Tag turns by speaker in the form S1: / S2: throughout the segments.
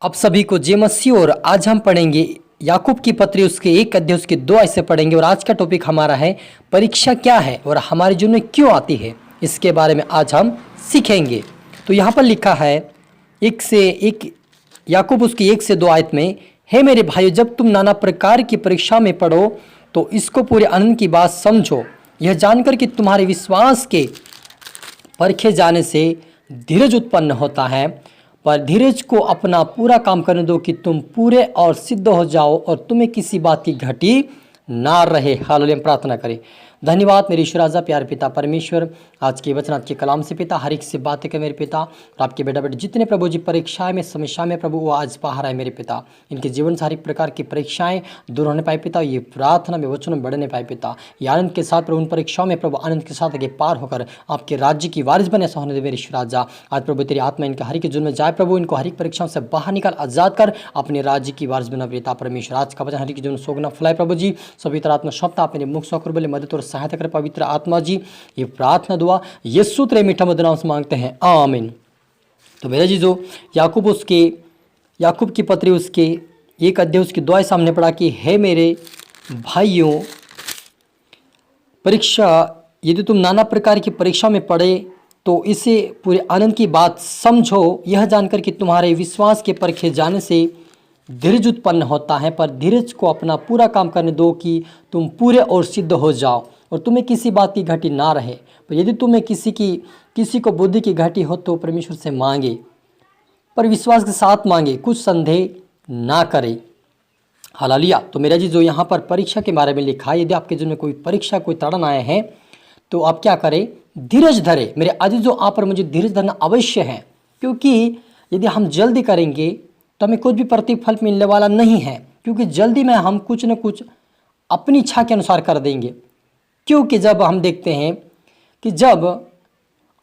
S1: आप सभी को जय मसीह। और आज हम पढ़ेंगे याकूब की पत्री उसके 1 अध्याय उसके 2 आयत से पढ़ेंगे। और आज का टॉपिक हमारा है परीक्षा क्या है और हमारे जीवन में क्यों आती है, इसके बारे में आज हम सीखेंगे। तो यहाँ पर लिखा है 1 याकूब उसकी 1 से 2 आयत में, हे मेरे भाइयों, जब तुम नाना प्रकार की परीक्षा में पढ़ो तो इसको पूरे आनंद की बात समझो, यह जानकर कि तुम्हारे विश्वास के परखे जाने से धीरज उत्पन्न होता है। पर धीरज को अपना पूरा काम करने दो कि तुम पूरे और सिद्ध हो जाओ और तुम्हें किसी बात की घटी ना रहे। हालेलुया। प्रार्थना करें। धन्यवाद मेरे ईश्वर राजा, प्यार पिता परमेश्वर, आज के वचन आज के कलाम से पिता हर एक से बातें कर मेरे पिता। और आपके बेटा बेटे जितने प्रभु जी परीक्षाएं में समस्या में प्रभु वो आज बाहर आए मेरे पिता, इनके जीवन से हर एक प्रकार की परीक्षाएं दूर होने पाए पिता। ये प्रार्थना में वचनों में बढ़ने पाए पिता। ये आनंद के साथ प्रभु उन परीक्षाओं में प्रभु आनंद के साथ आगे पार होकर आपके राज्य की वारिस बने ऐसा होने दे मेरे ईश्वर राजा। आज प्रभु तेरी आत्मा इनके हर एक जुर्म में जाए प्रभु, इनको हर एक परीक्षाओं से बाहर निकाल आजाद कर अपने राज्य की वारिस बना पिता परमेश्वर। आज का वचन हर एक जुर्म सोगना फुलाए प्रभु जी, सभी तरह आत्मा शब्द आप मेरे मुख सौकर बोले मदद और सहायता कर पवित्र आत्मा जी। ये प्रार्थना दुआ यीशु तेरे मीठा मधुर नाम से मांगते हैं, आमीन। तो मेरे जीजो याकूब की पत्री उसके 1 अध्याय उसकी दुआ सामने पड़ा कि हे मेरे भाइयों, परीक्षा यदि तुम नाना प्रकार की परीक्षा में पड़े तो इसे पूरे आनंद की बात समझो, यह जानकर कि तुम्हारे विश्वास के परखे जाने से धीरज उत्पन्न होता है। पर धीरज को अपना पूरा काम करने दो कि तुम पूरे और सिद्ध हो जाओ और तुम्हें किसी बात की घटी ना रहे। पर यदि तुम्हें किसी को बुद्धि की घटी हो तो परमेश्वर से मांगे, पर विश्वास के साथ मांगे, कुछ संदेह ना करे। हालेलुया। तो मेरा जी जो यहाँ पर परीक्षा के बारे में लिखा है, यदि आपके जीवन में कोई परीक्षा कोई ताड़न आए हैं तो आप क्या करें? धीरज धरे। मेरे अजीजों, आप पर मुझे धीरज धरना अवश्य है, क्योंकि यदि हम जल्दी करेंगे तो हमें कुछ भी प्रतिफल मिलने वाला नहीं है। क्योंकि जल्दी में हम कुछ न कुछ अपनी इच्छा के अनुसार कर देंगे। क्योंकि जब हम देखते हैं कि जब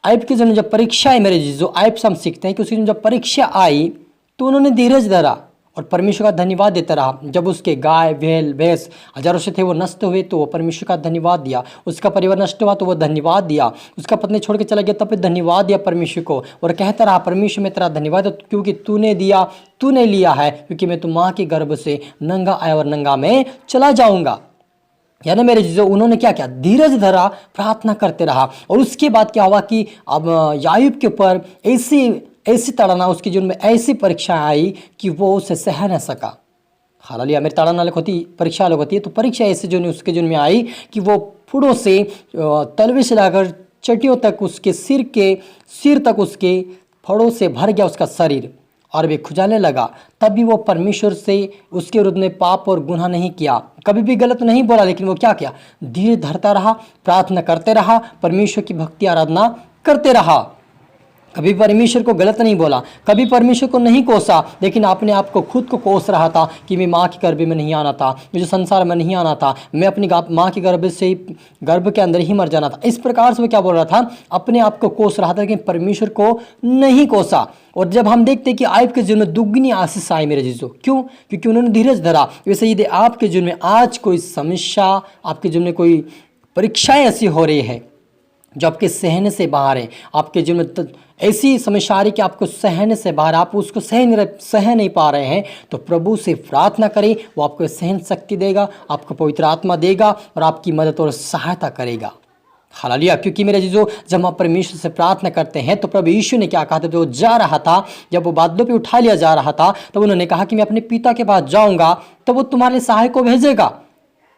S1: आयब के जब परीक्षा आई, मेरे जीजो आयब से हम सीखते हैं कि उसकी जब परीक्षा आई तो उन्होंने धीरज धरा और परमेश्वर का धन्यवाद देता रहा। जब उसके गाय भेड़ भैंस हजारों से थे वो नष्ट हुए तो वो परमेश्वर का धन्यवाद दिया। उसका परिवार नष्ट हुआ तो वो धन्यवाद दिया। उसका पत्नी छोड़ के चला गया तब धन्यवाद दिया परमेश्वर को और कहता रहा, परमेश्वर में तेरा धन्यवाद क्योंकि तूने दिया, तूने लिया है, क्योंकि मैं तो माँ के गर्भ से नंगा आया और नंगा में चला जाऊँगा। यानी मेरे जीजो उन्होंने क्या किया? धीरज धरा, प्रार्थना करते रहा। और उसके बाद क्या हुआ कि अब याकूब के ऊपर ऐसी ताड़ना, उसके जीवन में ऐसी परीक्षा आई कि वो उसे सह न सका। हालेलुया। मेरी ताड़ना अलग होती, परीक्षा अलग होती है। तो परीक्षा ऐसे जो उसके जीवन में आई कि वो फुड़ों से तलवे से लाकर चटियों तक, उसके सिर तक उसके फड़ों से भर गया उसका शरीर और वे खुजाने लगा। तब भी वो परमेश्वर से उसके विरुद्ध में पाप और गुनाह नहीं किया, कभी भी गलत नहीं बोला, लेकिन वो क्या किया? धीरे धरता रहा, प्रार्थना करते रहा, परमेश्वर की भक्ति आराधना करते रहा। कभी परमेश्वर को गलत नहीं बोला, कभी परमेश्वर को नहीं कोसा, लेकिन अपने आप को खुद को कोस रहा था कि मैं माँ के गर्भ में नहीं आना था, मुझे संसार में नहीं आना था, मैं अपनी माँ के गर्भ के अंदर ही मर जाना था। इस प्रकार से वो क्या बोल रहा था? अपने आप को कोस रहा था, लेकिन परमेश्वर को नहीं कोसा। और जब हम देखते हैं कि आयब के जीवन में दुगनी आशीष आई मेरे जीजो, क्यों? क्योंकि उन्होंने धीरज धरा। वैसे यदि आपके जीवन में आज कोई समस्या, आपके जीवन में कोई परीक्षाएं ऐसी हो रही है जो आपके सहने से बाहर है, आपके जीवन में ऐसी समस्या आ रही कि आपको सहने से बाहर, आप उसको सह नहीं पा रहे हैं, तो प्रभु से प्रार्थना करें। वो आपको सहन शक्ति देगा, आपको पवित्र आत्मा देगा और आपकी मदद और सहायता करेगा। हालेलुया। क्योंकि मेरे जीजो जब हम परमेश्वर से प्रार्थना करते हैं तो प्रभु यीशु ने क्या कहा था? जो जा रहा था, जब वो बादलों पे उठा लिया जा रहा था, तब उन्होंने कहा कि मैं अपने पिता के पास जाऊंगा तो वो तुम्हारे सहायक को भेजेगा।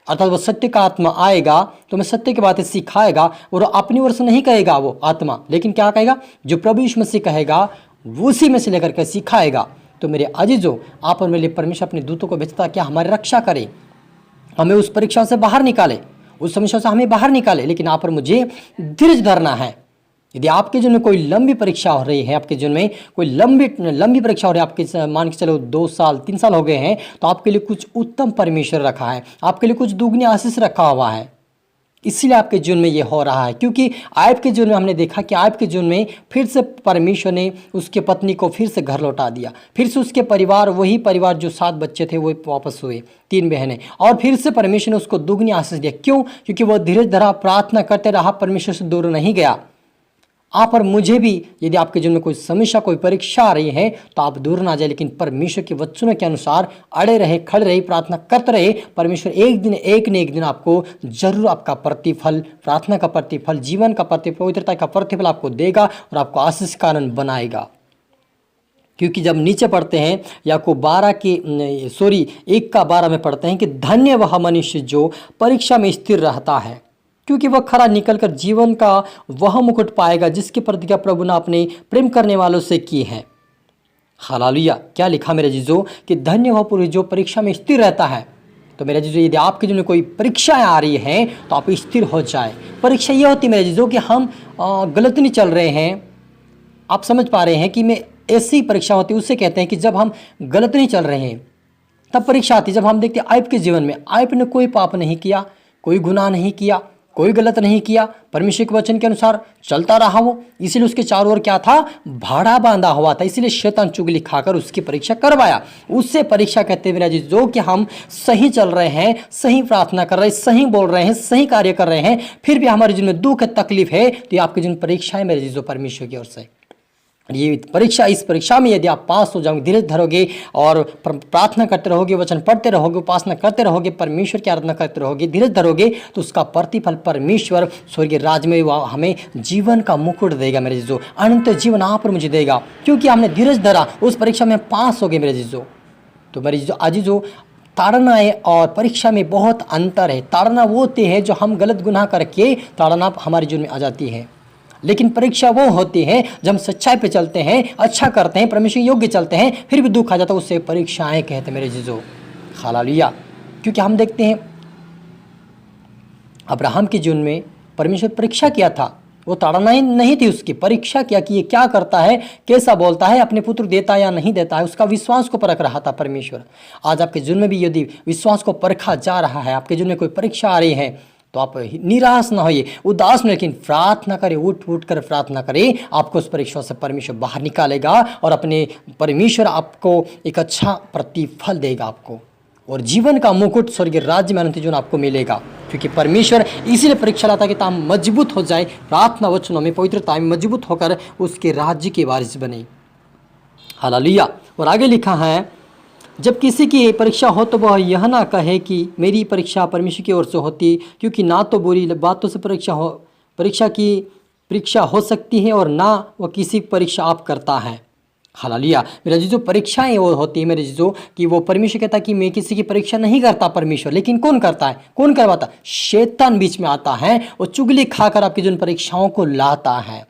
S1: अर्थात वो सत्य का आत्मा आएगा तो मैं सत्य की बातें सिखाएगा और अपनी ओर से नहीं कहेगा वो आत्मा, लेकिन क्या कहेगा? जो प्रभु यीशु मसीह कहेगा वो उसी में से लेकर के सिखाएगा। तो मेरे अजीजों, आप और मेरे लिए परमेश्वर अपने दूतों को भेजता क्या? हमारी रक्षा करे, हमें उस परीक्षा से बाहर निकाले, उस समस्या से हमें बाहर निकाले। लेकिन आप और मुझे धीरज धरना है। यदि आपके जीवन में कोई लंबी परीक्षा हो रही है, आपके जीवन में कोई लंबी परीक्षा हो रही है, आपके मान के चलो 2 साल 3 साल हो गए हैं, तो आपके लिए कुछ उत्तम परमेश्वर रखा है, आपके लिए कुछ दुगनी आशीष रखा हुआ है। इसीलिए आपके जीवन में ये हो रहा है। क्योंकि आयब के जीवन में हमने देखा कि आयब के जीवन में फिर से परमेश्वर ने उसके पत्नी को फिर से घर लौटा दिया। फिर से उसके परिवार, वही परिवार जो 7 बच्चे थे वो वापस हुए, 3 बहनें, और फिर से परमेश्वर ने उसको दुगनी आशीष दिया। क्यों? क्योंकि वो धीरज धरा, प्रार्थना करते रहा, परमेश्वर से दूर नहीं गया। आप और मुझे भी यदि आपके जीवन में कोई समस्या, कोई परीक्षा आ रही है तो आप दूर ना जाए, लेकिन परमेश्वर के वचनों के अनुसार अड़े रहे, खड़े रहे, प्रार्थना करते रहे। परमेश्वर एक न एक दिन आपको जरूर आपका प्रतिफल, प्रार्थना का प्रतिफल, जीवन का प्रतिफल, पवित्रता का प्रतिफल आपको देगा और आपको आशीष का कारण बनाएगा। क्योंकि जब नीचे पढ़ते हैं याकूब 1:12 में पढ़ते हैं कि धन्य वह मनुष्य जो परीक्षा में स्थिर रहता है, क्योंकि वह खरा निकलकर जीवन का वह मुकुट पाएगा जिसकी प्रतिज्ञा प्रभु ने अपने प्रेम करने वालों से की है। हालेलुया। क्या लिखा मेरे जीजो कि धन्य वह पुरुष जो परीक्षा में स्थिर रहता है। तो मेरे जीजो यदि आपके जीवन में कोई परीक्षाएं आ रही हैं तो आप स्थिर हो जाए। परीक्षा ये होती है मेरे जीजो कि हम गलत नहीं चल रहे हैं। आप समझ पा रहे हैं कि मैं ऐसी परीक्षा होती है, उससे कहते हैं कि जब हम गलत नहीं चल रहे हैं तब परीक्षा आती है। जब हम देखते हैं आयब के जीवन में, आयब ने कोई पाप नहीं किया, कोई गुनाह नहीं किया, कोई गलत नहीं किया, परमेश्वर के वचन के अनुसार चलता रहा वो, इसीलिए उसके चारों ओर क्या था, भाड़ा बांधा हुआ था। इसीलिए शैतान चुगली खाकर उसकी परीक्षा करवाया। उससे परीक्षा कहते हैं मेरा जी, जो कि हम सही चल रहे हैं, सही प्रार्थना कर रहे हैं, सही बोल रहे हैं, सही कार्य कर रहे हैं, फिर भी हमारे जीवन में दुख तकलीफ है, तो ये आपके जीवन परीक्षा है मेरे जी, जो परमेश्वर की ओर से। ये परीक्षा, इस परीक्षा में यदि आप पास हो जाओगे, धीरज धरोगे और प्रार्थना करते रहोगे, वचन पढ़ते रहोगे, उपासना करते रहोगे, परमेश्वर की आराधना करते रहोगे, धीरज धरोगे, तो उसका प्रतिफल परमेश्वर स्वर्गीय राज्य में वह हमें जीवन का मुकुट देगा मेरे जीजो, अनंत जीवन आप और मुझे देगा, क्योंकि हमने धीरज धरा, उस परीक्षा में पास हो गए मेरे जीजो। तो मेरे जीजो आज जो ताड़ना है और परीक्षा में बहुत अंतर है। ताड़ना वो होती है जो हम गलत गुनाह करके ताड़ना हमारे जीवन में आ जाती है, लेकिन परीक्षा वो होती है जब हम सच्चाई पे चलते हैं, अच्छा करते हैं, परमेश्वर योग्य चलते हैं, फिर भी दुख आ जाता है, उससे परीक्षाएं कहते हैं मेरे जीजो। हालेलुया। क्योंकि हम देखते हैं अब्राहम के जीवन में परमेश्वर परीक्षा किया था, वो ताड़ना ही नहीं थी, उसकी परीक्षा किया कि ये क्या करता है, कैसा बोलता है, अपने पुत्र देता या नहीं देता है, उसका विश्वास को परख रहा था परमेश्वर। आज आपके जीवन में भी यदि विश्वास को परखा जा रहा है, आपके जीवन में कोई परीक्षा आ रही है, तो आप निराश ना होइए, उदास में, लेकिन प्रार्थना करें, उठ उठ कर प्रार्थना करें, आपको उस परीक्षा से परमेश्वर बाहर निकालेगा और अपने परमेश्वर आपको एक अच्छा प्रतिफल देगा आपको, और जीवन का मुकुट स्वर्गीय राज्य में अनंत जीवन आपको मिलेगा। क्योंकि परमेश्वर इसीलिए परीक्षा लाता है कि हम मजबूत हो जाए, प्रार्थना वचनों में, पवित्रता में मजबूत होकर उसके राज्य के वारिस बने। हालेलुया। और आगे लिखा है, जब किसी की परीक्षा हो तो वह यह ना कहे कि मेरी परीक्षा परमेश्वर की ओर से होती, क्योंकि ना तो बुरी बातों से परीक्षा हो सकती है और ना वह किसी परीक्षा आप करता है। हालेलुया। मेरा जी जो परीक्षाएं वो होती है मेरे जीजो कि वो परमेश्वर कहता है कि मैं किसी की परीक्षा नहीं करता परमेश्वर, लेकिन कौन करता है, कौन करवाता है, शैतान बीच में आता है, वो चुगली खाकर आपकी जिन परीक्षाओं को लाता है।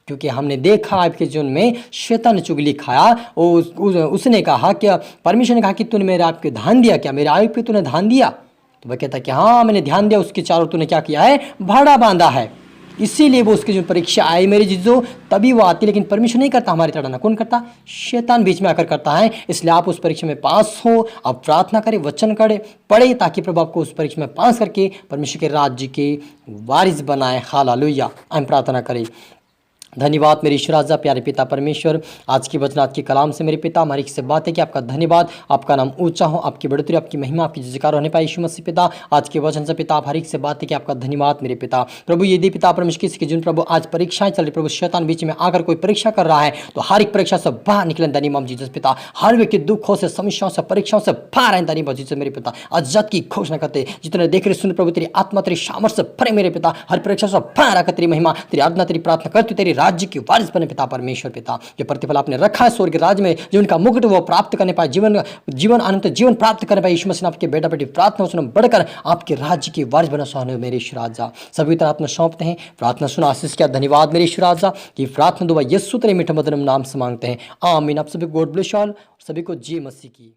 S1: क्योंकि हमने देखा आपके जीवन में शैतान ने चुगली खाया, उसने कहा कि परमेश्वर ने कहा कि तूने मेरे आप पे ध्यान दिया क्या, मेरे आयु पे तूने ध्यान दिया, तो वह कहता कि हाँ मैंने ध्यान दिया, उसके चारों तूने क्या किया है, भाड़ा बांधा है। इसीलिए वो उसकी जो परीक्षा आई मेरे जीजो, तभी वो आती, लेकिन परमेश्वर नहीं करता हमारी ताड़ना, कौन करता, शैतान बीच में आकर करता है। इसलिए आप उस परीक्षा में पास हो, आप प्रार्थना करें, वचन पढ़े, ताकि प्रभु आपको उस परीक्षा में पास करके परमेश्वर के राज्य के वारिस बनाए। हालेलुया। हम प्रार्थना करें। धन्यवाद मेरे ईश्वर राजा, प्यारे पिता परमेश्वर, आज की वचन, आज के कलाम से मेरे पिता हमारी से बात है कि आपका धन्यवाद, आपका नाम ऊंचा हो, आपकी बढ़ोतरी, आपकी महिमा, आपकी जयकार होने पाए यीशु मसीह पिता। आज के वचन से पिता आप हर एक से बात है कि आपका धन्यवाद मेरे पिता। प्रभु यदि पिता परमेश्वर किसी के जीवन प्रभु आज परीक्षाएं चल रही, प्रभु शैतान बीच में आकर कोई परीक्षा कर रहा है, तो हर एक परीक्षा से बाहर निकले द नेम ऑफ जीसस पिता। हर व्यक्ति दुखों से, समस्याओं से, परीक्षाओं से बाहर आए द नेम ऑफ जीसस मेरे पिता। आजाद की घोषणा करते, जितने देख रहे सुन प्रभु तेरी आत्मा तेरी सामर्थ्य से भरे मेरे पिता, हर परीक्षा से बाहर आकर तेरी महिमा, तेरी आराधना, तेरी प्रार्थना करते तेरी राज्य की वारिस बने पिता परमेश्वर पिता। जो प्रतिफल आपने रखा है स्वर्ग राज्य में, जीवन का मुकुट वो प्राप्त करने पाए, जीवन अनंत जीवन प्राप्त करने पाए यीशु मसीह आपके बेटा बेटी प्रार्थना सुन बढ़कर आपके राज्य की वारिस बना सोने मेरे ईश्वर राजा। सभी तरह आत्मा सौंपते हैं, प्रार्थना सुना आशीष किया, धन्यवाद मेरे ईश्वर राजा की प्रार्थना दुआ यीशु तेरे मीठे मधुर नाम से मांगते हैं, आमीन। आप सभी गॉड ब्लेस ऑल, सभी को जी मसीह की।